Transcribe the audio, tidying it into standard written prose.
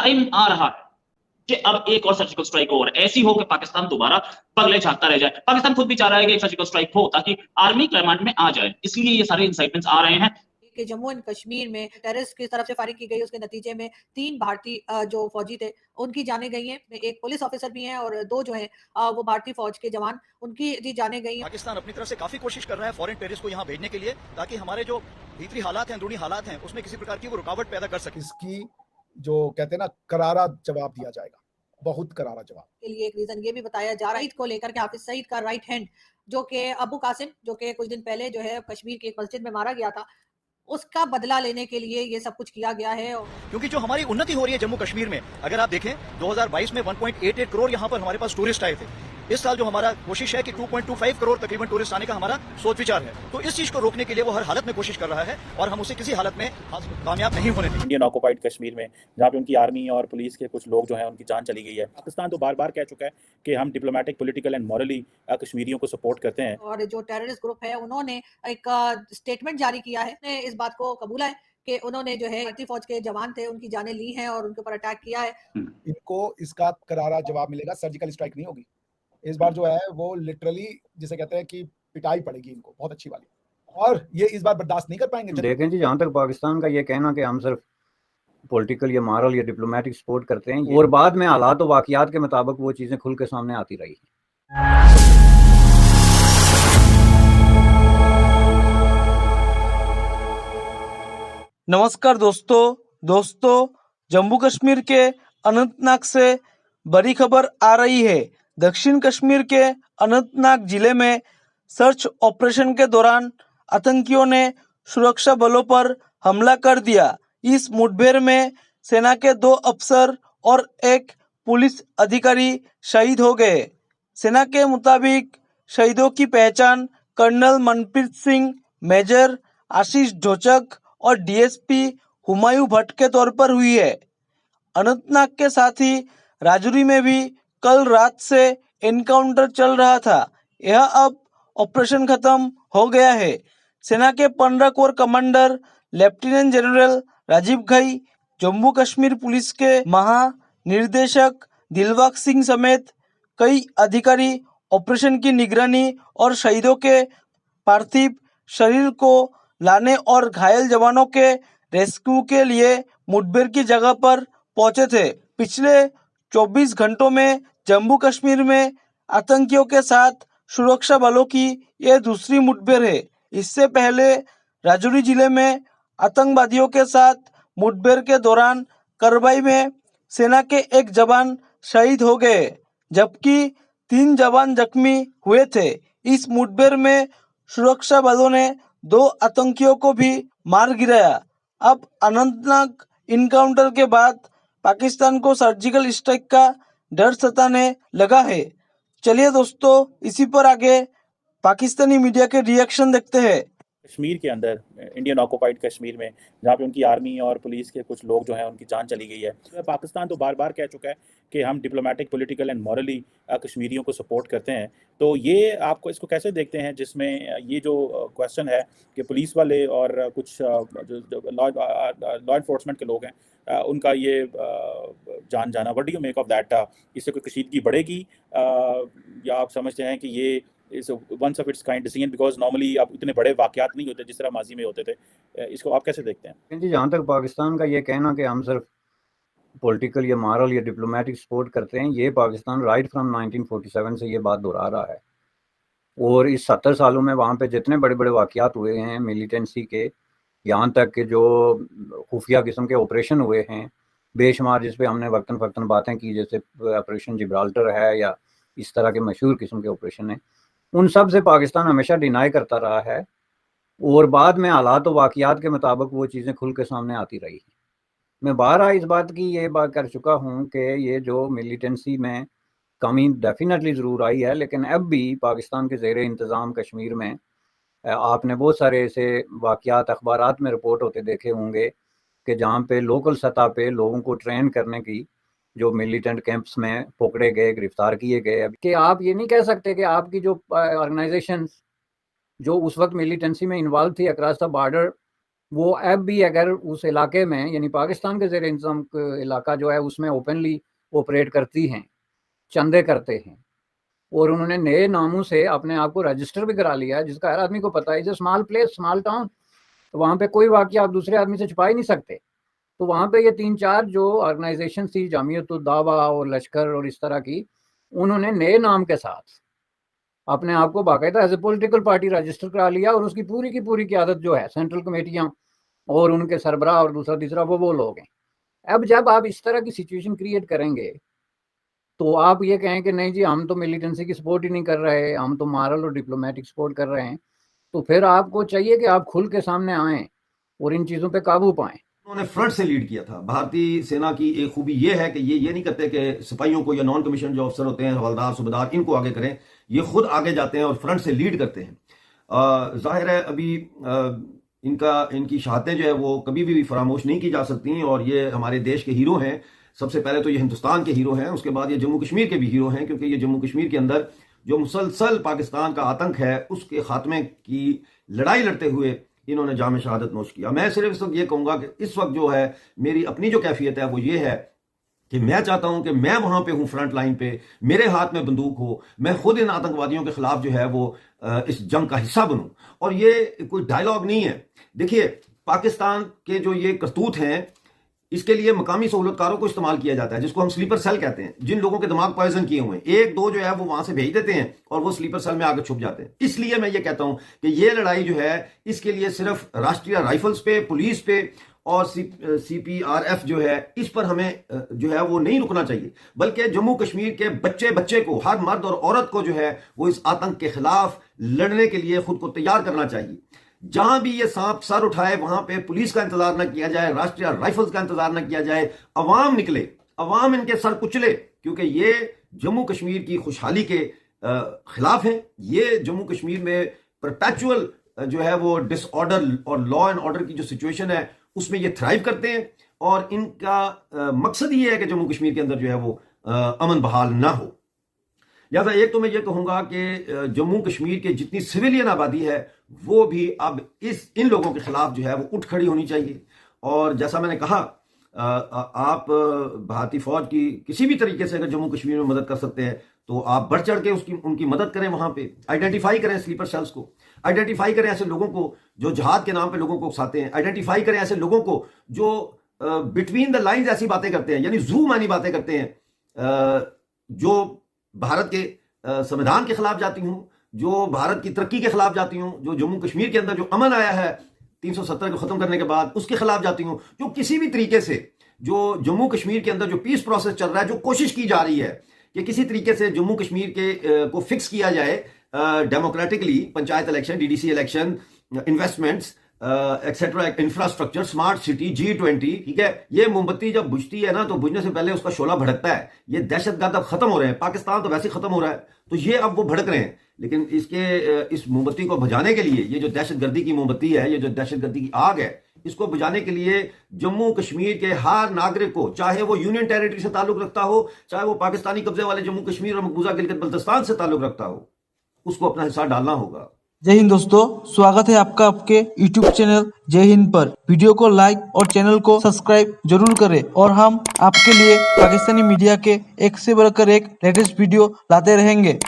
Time आ रहा है कि अब एक और सर्जिकल स्ट्राइक हो, और ऐसी हो कि पाकिस्तान दोबारा पगले झाड़ता रह जाए। पाकिस्तान खुद भी चाह रहा है कि एक सर्जिकल स्ट्राइक हो ताकि आर्मी कमांड में आ जाए, इसलिए ये सारे इंसाइटमेंट्स आ रहे हैं कि जम्मू एंड कश्मीर में टेररिस्ट की तरफ से फायरिंग की गई, उसके नतीजे में 3 भारतीय जो फौजी थे उनकी जानें गई हैं। एक पुलिस ऑफिसर भी हैं और 2 जो हैं वो भारतीय फौज के जवान, उनकी जी जानें गई हैं। पाकिस्तान अपनी तरफ से काफी कोशिश कर रहा है फॉरेन टेररिस्ट को यहाँ भेजने के लिए, ताकि हमारे जो भीतरी हालात हैं, अंदरूनी हालात हैं, उसमें किसी प्रकार की वो रुकावट पैदा कर सके। इसकी जो कहते हैं ना करारा जवाब दिया जाएगा, बहुत करारा जवाब। के लिए एक रीजन ये भी बताया जा रहा है को लेकर के हाफिज सईद का राइट हैंड जो कि अबू कासिम, जो कि कुछ दिन पहले जो है कश्मीर की एक मस्जिद में मारा गया था, उसका बदला लेने के लिए ये सब कुछ किया गया है। क्योंकि जो हमारी उन्नति हो रही है जम्मू कश्मीर में, अगर आप देखें 2022 में 1.88 करोड़ यहाँ पर हमारे पास टूरिस्ट आए थे। इस साल जो हमारा कोशिश है कि 2.25 करोड़ तकरीबन टूरिस्ट आने का हमारा सोच विचार है। तो इस चीज को रोकने के लिए वो हर हालत में कोशिश कर रहा है और हम उसे किसी हालत में कामयाब नहीं होने देंगे। इंडियन ऑक्युपाइड कश्मीर में जहाँ पे उनकी आर्मी और पुलिस के कुछ लोग जो हैं उनकी जान चली गई है। पाकिस्तान तो बार बार कह चुका है कि हम डिप्लोमेटिक, पॉलिटिकल एंड मॉरली कश्मीरियों को सपोर्ट करते हैं। और जो टेररिस्ट ग्रुप है उन्होंने एक स्टेटमेंट जारी किया है, इस बात को कबूला है कि उन्होंने जो है भारतीय फौज के जवान थे उनकी जानें ली हैं और उनके ऊपर अटैक किया है। इनको इसका करारा जवाब मिलेगा, सर्जिकल स्ट्राइक नहीं होगी इस बार। जो है वो लिटरली जिसे कहते हैं कि पिटाई पड़ेगी इनको, बहुत अच्छी वाली, और ये इस बार बर्दाश्त नहीं कर पाएंगे। देखें जी, जहाँ तक पाकिस्तान का ये कहना कि हम सिर्फ पॉलिटिकल या मॉरल या डिप्लोमेटिक सपोर्ट करते हैं, और बाद में हालात और वाकयात के मुताबिक वो चीज़ें खुल के सामने आती रही। नमस्कार दोस्तों, जम्मू कश्मीर के अनंतनाग से बड़ी खबर आ रही है। दक्षिण कश्मीर के अनंतनाग जिले में सर्च ऑपरेशन के दौरान आतंकियों ने सुरक्षा बलों पर हमला कर दिया। इस मुठभेड़ में सेना के 2 अफसर और 1 पुलिस अधिकारी शहीद हो गए। सेना के मुताबिक शहीदों की पहचान कर्नल मनप्रीत सिंह, मेजर आशीष ढोचक और डीएसपी हुमायूं भट्ट के तौर पर हुई है। अनंतनाग के साथ ही राजौरी में भी कल रात से एनकाउंटर चल रहा था। यह अब ऑपरेशन खत्म हो गया है। सेना के 15 corps commander lieutenant general Rajiv Ghai, Jammu Kashmir police के महानिर्देशक दिलबाग सिंह समेत कई अधिकारी ऑपरेशन की निगरानी और शहीदों के पार्थिव शरीर को लाने और घायल जवानों के रेस्क्यू के लिए मुठभेड़ की जगह पर पहुंचे थे। पिछले 24 घंटों में जम्मू कश्मीर में आतंकियों के साथ सुरक्षा बलों की यह दूसरी मुठभेड़ है। इससे पहले राजौरी जिले में आतंकवादियों के साथ मुठभेड़ के दौरान कार्रवाई में सेना के 1 जवान शहीद हो गए, जबकि 3 जवान जख्मी हुए थे। इस मुठभेड़ में सुरक्षा बलों ने 2 आतंकियों को भी मार गिराया। अब अनंतनाग इनकाउंटर के बाद पाकिस्तान को सर्जिकल स्ट्राइक का डर सताने लगा है। चलिए दोस्तों, इसी पर आगे पाकिस्तानी मीडिया के रिएक्शन देखते हैं। कश्मीर के अंदर, इंडियन ऑक्युपाइड कश्मीर में जहाँ पे उनकी आर्मी और पुलिस के कुछ लोग जो हैं उनकी जान चली गई है। पाकिस्तान तो बार बार कह चुका है कि हम डिप्लोमेटिक, पॉलिटिकल एंड मॉरली कश्मीरियों को सपोर्ट करते हैं। तो ये आपको इसको कैसे देखते हैं, जिसमें ये जो क्वेश्चन है कि पुलिस वाले और कुछ जो लॉ इन्फोर्समेंट के लोग हैं उनका ये जान जाना, what do you make of that? इससे कोई कशीदगी बढ़ेगी या आप समझते हैं कि ये is once of its kind decision, because normally अब इतने बड़े वाकयात नहीं होते जिस तरह माजी में होते थे? इसको आप कैसे देखते हैं? जी, जहाँ तक पाकिस्तान का ये कहना कि हम सिर्फ पॉलिटिकल या मॉरल या डिप्लोमेटिक सपोर्ट करते हैं, ये पाकिस्तान राइट फ्रॉम 1947 से ये बात दोहरा रहा है। और इस 70 सालों में वहाँ पे जितने बड़े बड़े वाकयात हुए हैं मिलिटेंसी के, यहाँ तक कि जो खुफिया किस्म के ऑपरेशन हुए हैं बेशुमार, जिस पे हमने वक्तन फ़क्तन बातें की, जैसे ऑपरेशन जिब्राल्टर है या इस तरह के मशहूर किस्म के ऑपरेशन हैं, उन सब से पाकिस्तान हमेशा डिनाई करता रहा है। और बाद में हालात और वाकयात के मुताबिक वो चीज़ें खुल के सामने आती रही। मैं बारहा इस बात की ये बात कर चुका हूँ कि ये जो मिलिटेंसी में कमी डेफिनेटली ज़रूर आई है, लेकिन अब भी पाकिस्तान के ज़ेरे इंतज़ाम कश्मीर में आपने बहुत सारे ऐसे वाकयात अखबारात में रिपोर्ट होते देखे होंगे कि जहाँ पे लोकल सतह पे लोगों को ट्रेन करने की, जो मिलिटेंट कैंप्स में पकड़े गए, गिरफ्तार किए गए, कि आप ये नहीं कह सकते कि आपकी जो ऑर्गेनाइजेशन जो उस वक्त मिलिटेंसी में इन्वॉल्व थी अक्रॉस द बॉर्डर, वो अब भी अगर उस इलाके में यानी पाकिस्तान के ज़ेर इंतज़ाम इलाका जो है उसमें ओपनली ऑपरेट करती हैं, चंदे करते हैं, और उन्होंने नए नामों से अपने आप को रजिस्टर भी करा लिया है, जिसका हर आदमी को पता है। Is a small place, small town, तो वहाँ पे कोई वाक़या आप दूसरे आदमी से छुपा ही नहीं सकते। तो वहाँ पे ये 3-4 जो ऑर्गेनाइजेशन थी, जामियतुद दावा और लश्कर और इस तरह की, उन्होंने नए नाम के साथ अपने आप को बाकायदा as a political party register करा लिया, और उसकी पूरी की पूरी क़यादत जो है सेंट्रल कमेटियाँ और उनके सरबराह और दूसरा तीसरा वो लोग हैं। अब जब आप इस तरह की सिचुएशन क्रिएट करेंगे तो आप ये कहें कि नहीं जी हम तो मिलिटेंसी की सपोर्ट ही नहीं कर रहे, हम तो मॉरल और डिप्लोमेटिक सपोर्ट कर रहे हैं, तो फिर आपको चाहिए कि आप खुल के सामने आएं और इन चीज़ों पे काबू पाएं। उन्होंने फ्रंट से लीड किया था। भारतीय सेना की एक खूबी ये है कि ये नहीं करते कि सिपाहियों को या नॉन कमीशन जो अफसर होते हैं, हवलदार सूबेदार, इनको आगे करें, ये खुद आगे जाते हैं और फ्रंट से लीड करते हैं। जाहिर है अभी इनकी शहादतें जो है वो कभी भी फरामोश नहीं की जा सकती, और ये हमारे देश के हीरो हैं। सबसे पहले तो ये हिंदुस्तान के हीरो हैं, उसके बाद ये जम्मू कश्मीर के भी हीरो हैं, क्योंकि ये जम्मू कश्मीर के अंदर जो मुसलसल पाकिस्तान का आतंक है उसके खात्मे की लड़ाई लड़ते हुए इन्होंने जाम शहादत नोश किया। मैं सिर्फ इस वक्त ये कहूँगा कि इस वक्त जो है मेरी अपनी जो कैफियत है वो ये है कि मैं चाहता हूं कि मैं वहां पे हूं फ्रंट लाइन पे, मेरे हाथ में बंदूक हो, मैं खुद इन आतंकवादियों के खिलाफ जो है वो इस जंग का हिस्सा बनूं। और ये कोई डायलॉग नहीं है। देखिए पाकिस्तान के जो ये करतूत हैं इसके लिए मकामी सहूलतकारों को इस्तेमाल किया जाता है, जिसको हम स्लीपर सेल कहते हैं। जिन लोगों के दिमाग पॉइजन किए हुए हैं, 1-2 जो है वो वहां से भेज देते हैं और वो स्लीपर सेल में आकर छुप जाते हैं। इसलिए मैं ये कहता हूं कि ये लड़ाई जो है इसके लिए सिर्फ राष्ट्रीय राइफल्स पे, पुलिस पे और CPRF जो है इस पर हमें जो है वो नहीं रुकना चाहिए, बल्कि जम्मू कश्मीर के बच्चे को, हर मर्द और औरत को जो है वो इस आतंक के खिलाफ लड़ने के लिए खुद को तैयार करना चाहिए। जहां भी ये सांप सर उठाए वहां पे पुलिस का इंतजार न किया जाए, राष्ट्रीय राइफल्स का इंतजार न किया जाए, अवाम निकले, अवाम इनके सर कुचले, क्योंकि ये जम्मू कश्मीर की खुशहाली के खिलाफ हैं। ये जम्मू कश्मीर में परपेचुअल जो है वो डिसऑर्डर और लॉ एंड ऑर्डर की जो सिचुएशन है उसमें ये थ्राइव करते हैं, और इनका मकसद ये है कि जम्मू कश्मीर के अंदर जो है वो अमन बहाल ना हो। लिहाजा एक तो मैं ये कहूंगा कि जम्मू कश्मीर के जितनी सिविलियन आबादी है वो भी अब इन लोगों के खिलाफ जो है वो उठ खड़ी होनी चाहिए। और जैसा मैंने कहा, आप भारतीय फौज की किसी भी तरीके से अगर जम्मू कश्मीर में मदद कर सकते हैं तो आप बढ़ चढ़ के उनकी मदद करें। वहां पे आइडेंटिफाई करें स्लीपर सेल्स को, आइडेंटिफाई करें ऐसे लोगों को जो जहाद के नाम पे लोगों को उकसाते हैं, आइडेंटिफाई करें ऐसे लोगों को जो बिटवीन द लाइंस ऐसी बातें करते हैं, यानी जू मानी बातें करते हैं, जो भारत के संविधान के खिलाफ जाती हूं, जो भारत की तरक्की के खिलाफ जाती हूं, जो जम्मू कश्मीर के अंदर जो अमन आया है 370 को खत्म करने के बाद उसके खिलाफ जाती हूं, जो किसी भी तरीके से जो जम्मू कश्मीर के अंदर जो पीस प्रोसेस चल रहा है, जो कोशिश की जा रही है कि किसी तरीके से जम्मू कश्मीर के को फिक्स किया जाए democratically, panchayat election, DDC election, investments etcetera, infrastructure, smart city, G20, ठीक है। ये मोमबत्ती जब बुझती है ना तो बुझने से पहले उसका शोला भड़कता है। ये दहशतगर्द अब खत्म हो रहे हैं, पाकिस्तान तो वैसे खत्म हो रहा है, तो ये अब वो भड़क रहे हैं। लेकिन इस मोमबत्ती को बुझाने के लिए, ये जो दहशतगर्दी की मोमबत्ती है, ये जो दहशतगर्दी की आग है, इसको बुझाने के लिए जम्मू कश्मीर के हर नागरिक को, चाहे वो यूनियन टेरिटरी से ताल्लुक रखता हो, चाहे वो पाकिस्तानी कब्जे वाले जम्मू कश्मीर और मकबूजा गिलगित बल्तिस्तान से ताल्लुक रखता हो, उसको अपना हिस्सा डालना होगा। जय हिंद दोस्तों, स्वागत है आपका आपके YouTube चैनल जय हिंद पर। वीडियो को लाइक और चैनल को सब्सक्राइब जरूर करें, और हम आपके लिए पाकिस्तानी मीडिया के एक से बढ़कर एक लेटेस्ट वीडियो लाते रहेंगे।